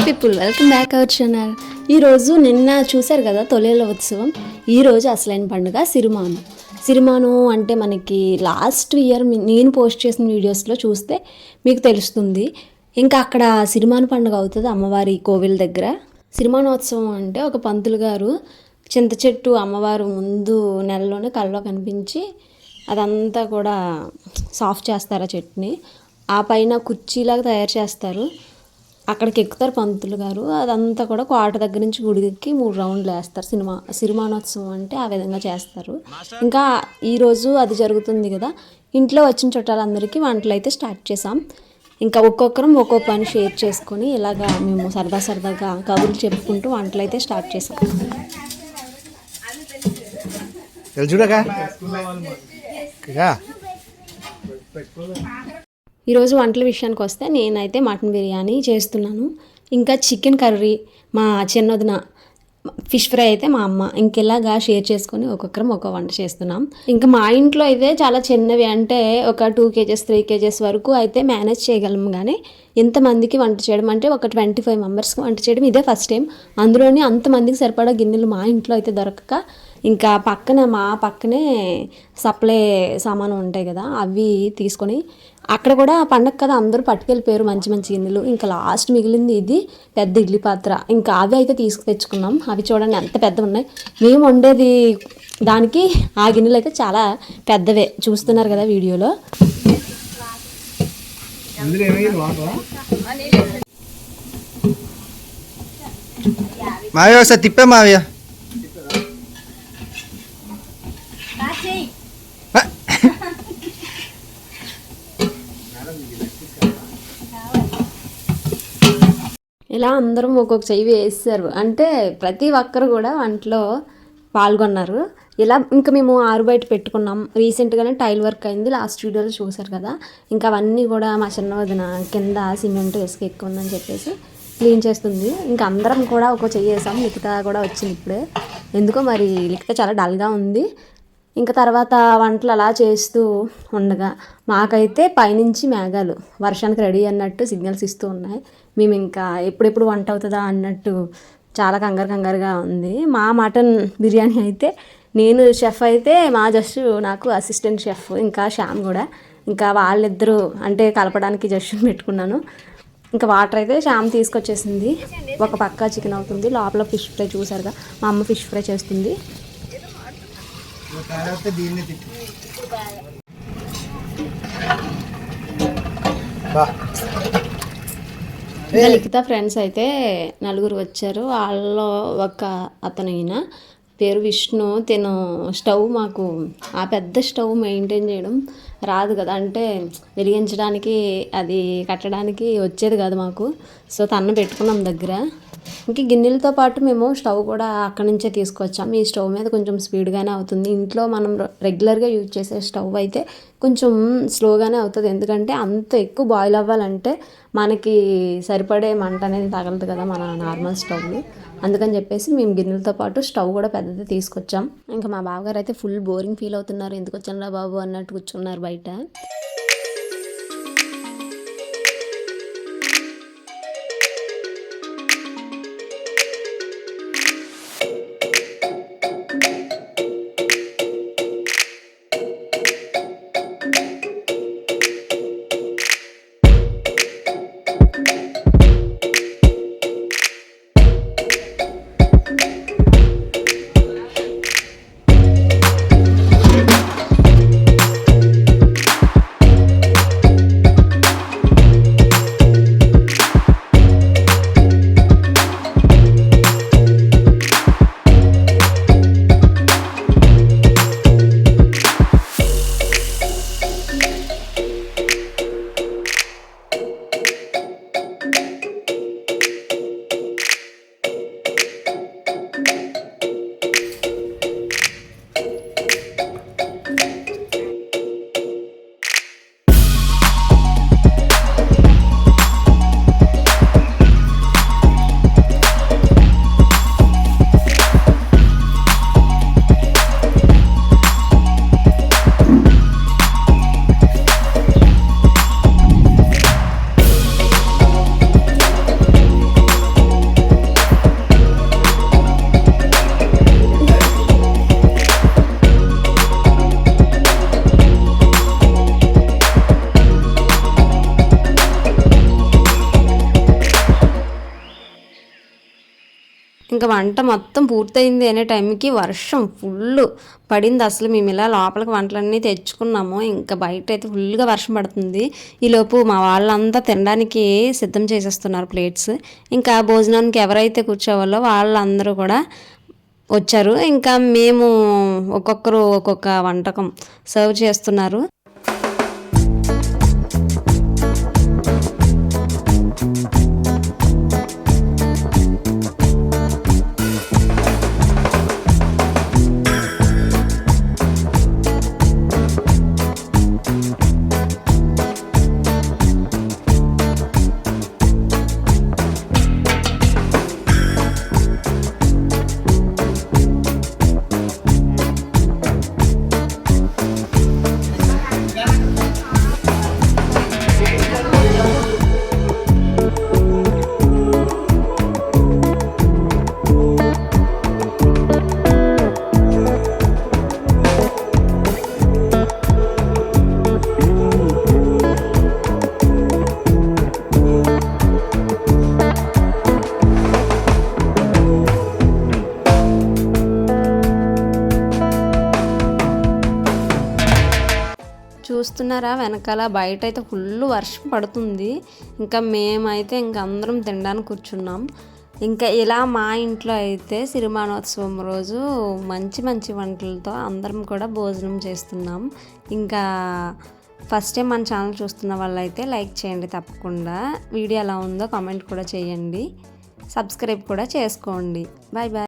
People welcome back our channel. ఈరోజు నిన్న చూశారు కదా తొలేల ఉత్సవం. ఈరోజు అసలైన పండుగ సిరిమాను. సిరిమాను అంటే మనకి లాస్ట్ ఇయర్ నేను పోస్ట్ చేసిన వీడియోస్లో చూస్తే మీకు తెలుస్తుంది. ఇంకా అక్కడ సిరిమాను పండుగ అవుతుంది అమ్మవారి కోవిల్ దగ్గర. సిరిమానోత్సవం అంటే ఒక పంతులు గారు చింత చెట్టు అమ్మవారు ముందు నెలలోనే కళ్ళలో కనిపించి అదంతా కూడా సాఫ్ట్ చేస్తారు ఆ చెట్టుని. ఆ పైన కుర్చీలాగా తయారు చేస్తారు. అక్కడికి ఎక్కుతారు పంతులు గారు. అదంతా కూడా కోట దగ్గర నుంచి గుడికి 3 రౌండ్లు వేస్తారు. సిరిమానోత్సవం అంటే ఆ విధంగా చేస్తారు. ఇంకా ఈరోజు అది జరుగుతుంది కదా. ఇంట్లో వచ్చిన చుట్టాలందరికీ వంటలు అయితే స్టార్ట్ చేసాం. ఇంకా ఒక్కొక్కరం ఒక్కో పని షేర్ చేసుకొని ఇలాగా మేము సరదాగా కబుర్లు చెప్పుకుంటూ వంటలు అయితే స్టార్ట్ చేసాం. ఈరోజు వంటల విషయానికి వస్తే నేనైతే మటన్ బిర్యానీ చేస్తున్నాను. ఇంకా చికెన్ కర్రీ మా చిన్నదిన, ఫిష్ ఫ్రై అయితే మా అమ్మ. ఇంకెలాగా షేర్ చేసుకొని ఒక్కొక్కరం ఒక్కో వంట చేస్తున్నాం. ఇంకా మా ఇంట్లో అయితే చాలా చిన్నవి, అంటే ఒక 2 kgs 3 kgs వరకు అయితే మేనేజ్ చేయగలం. కానీ ఇంతమందికి వంట చేయడం అంటే ఒక 25 మెంబర్స్కి వంట చేయడం ఇదే ఫస్ట్ టైం. అందులోని అంతమందికి సరిపడా గిన్నెలు మా ఇంట్లో అయితే దొరకక ఇంకా మా పక్కనే సప్లై సామాను ఉంటాయి కదా, అవి తీసుకొని అక్కడ కూడా పండగ కదా అందరూ పట్టుకెళ్ళిపోయారు మంచి గిన్నెలు. ఇంకా లాస్ట్ మిగిలింది ఇది పెద్ద ఇడ్లీ పాత్ర. ఇంకా అవి అయితే తెచ్చుకున్నాం. అవి చూడండి ఎంత పెద్దవి ఉన్నాయి. మేము వండేది దానికి ఆ గిన్నెలు అయితే చాలా పెద్దవే, చూస్తున్నారు కదా వీడియోలో. మావయ్య ఒకసారి తిప్పే మావయ్య. ఇలా అందరం ఒక్కొక్క చెయ్యి వేస్తారు. అంటే ప్రతి ఒక్కరు కూడా వంటలో పాల్గొన్నారు. ఇలా ఇంకా మేము ఆరు బయట పెట్టుకున్నాం. రీసెంట్గానే టైల్ వర్క్ అయింది, లాస్ట్ వీడియోలో చూసారు కదా. ఇంకా అవన్నీ కూడా మా చిన్న వదిన కింద సిమెంట్ ఇసుక ఎక్కువ ఉందని చెప్పేసి క్లీన్ చేస్తుంది. ఇంకా అందరం కూడా ఒక చెయ్యి వేసాం. లిఖిత కూడా వచ్చింది ఇప్పుడే. ఎందుకో మరి లిఖిత చాలా డల్గా ఉంది. ఇంకా తర్వాత వంటలు అలా చేస్తూ ఉండగా మాకైతే పైనుంచి మేఘాలు వర్షానికి రెడీ అన్నట్టు సిగ్నల్స్ ఇస్తూ ఉన్నాయి. మేము ఇంకా ఎప్పుడెప్పుడు వంట అవుతుందా అన్నట్టు చాలా కంగారుగా ఉంది. మా మటన్ బిర్యానీ అయితే నేను షెఫ్ అయితే నాకు అసిస్టెంట్ షెఫ్ ఇంకా శ్యామ్ కూడా. ఇంకా వాళ్ళిద్దరూ అంటే కలపడానికి జస్ట్ పెట్టుకున్నాను. ఇంకా వాటర్ అయితే శ్యామ్ తీసుకొచ్చేసింది. ఒక పక్క చికెన్ అవుతుంది, లోపల ఫిష్ ఫ్రై చూసారుగా మా అమ్మ ఫిష్ ఫ్రై చేస్తుంది. లిఖిత ఫ్రెండ్స్ అయితే 4 వచ్చారు. వాళ్ళలో ఒక అతనైన పేరు విష్ణు. తిను స్టవ్ మాకు ఆ పెద్ద స్టవ్ మెయింటైన్ చేయడం రాదు కదా, అంటే వెలిగించడానికి అది కట్టడానికి వచ్చేది కాదు మాకు. సో తను పెట్టుకున్నాం దగ్గర. ఇంక గిన్నెలతో పాటు మేము స్టవ్ కూడా అక్కడి నుంచే తీసుకొచ్చాం. ఈ స్టవ్ మీద కొంచెం స్పీడ్గానే అవుతుంది. ఇంట్లో మనం రెగ్యులర్గా యూజ్ చేసే స్టవ్ అయితే కొంచెం స్లోగానే అవుతుంది. ఎందుకంటే అంత ఎక్కువ బాయిల్ అవ్వాలంటే మనకి సరిపడే మంట అనేది తగలదు కదా మన నార్మల్ స్టవ్లు. అందుకని చెప్పేసి మేము గిన్నెలతో పాటు స్టవ్ కూడా పెద్దది తీసుకొచ్చాం. ఇంకా మా బావగారు అయితే ఫుల్ బోరింగ్ ఫీల్ అవుతున్నారు. ఎందుకు వచ్చానురా బాబు అన్నట్టు కూర్చున్నారు బయట. ఇంకా వంట మొత్తం పూర్తయింది అనే టైంకి వర్షం ఫుల్ పడింది. అసలు మేము ఇలా లోపలికి వంటలన్నీ తెచ్చుకున్నాము. ఇంకా బయట అయితే ఫుల్గా వర్షం పడుతుంది. ఈలోపు మా వాళ్ళంతా తినడానికి సిద్ధం చేసేస్తున్నారు ప్లేట్స్. ఇంకా భోజనానికి ఎవరైతే కూర్చోవాలో వాళ్ళందరూ కూడా వచ్చారు. ఇంకా మేము ఒక్కొక్కరు ఒక్కొక్క వంటకం సర్వ్ చేస్తున్నారు. చూస్తున్నారా వెనకాల బయట అయితే ఫుల్ వర్షం పడుతుంది. ఇంకా మేమైతే ఇంకా అందరం తినడానికి కూర్చున్నాం. ఇంకా ఇలా మా ఇంట్లో అయితే సిరిమానోత్సవం రోజు మంచి మంచి వంటలతో అందరం కూడా భోజనం చేస్తున్నాం. ఇంకా ఫస్ట్ టైం మన ఛానల్ చూస్తున్న వాళ్ళైతే లైక్ చేయండి, తప్పకుండా వీడియో ఎలా ఉందో కామెంట్ కూడా చేయండి, సబ్స్క్రైబ్ కూడా చేసుకోండి. Bye bye.